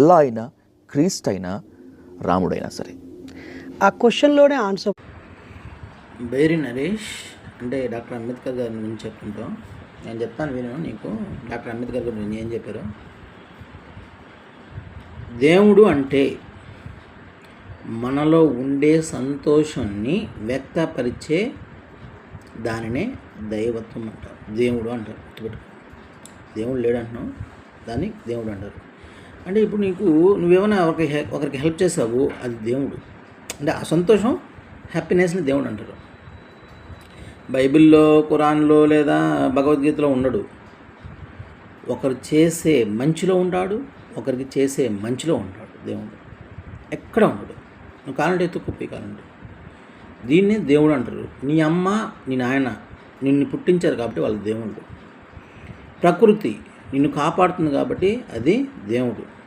అల్లా అయినా, క్రీస్తు అయినా, రాముడైనా సరే. ఆ క్వశ్చన్లోనే ఆన్సర్. బైరి నరేష్ అంటే డాక్టర్ అంబేద్కర్ గారి గురించి చెప్పుకుంటాం. నేను చెప్తాను విను నీకు. డాక్టర్ అంబేద్కర్ గురించి ఏం చెప్పారు. దేవుడు అంటే మనలో ఉండే సంతోషాన్ని వ్యక్తపరిచే దానినే దైవత్వం అంటారు, దేవుడు అంటారు. దేవుడు లేడు అంటున్నావు, దాన్ని దేవుడు అంటారు. అంటే ఇప్పుడు నువ్వేమైనా ఒకరికి హెల్ప్ చేసావు, అది దేవుడు. అంటే ఆ సంతోషం, హ్యాపీనెస్ని దేవుడు అంటారు. బైబిల్లో, ఖురాన్లో లేదా భగవద్గీతలో ఉండడు. ఒకరు చేసే మంచిలో ఉంటాడు, ఒకరికి చేసే మంచిలో ఉంటాడు దేవుడు. ఎక్కడ ఉండడు. నువ్వు కాలంటే ఎత్తుకుప్పి కాలంటే దీన్ని దేవుడు అంటారు. నీ అమ్మ, నీ నాయన నిన్ను పుట్టించారు కాబట్టి వాళ్ళు దేవుడు. ప్రకృతి నిన్ను కాపాడుతుంది కాబట్టి అది దేవుడు.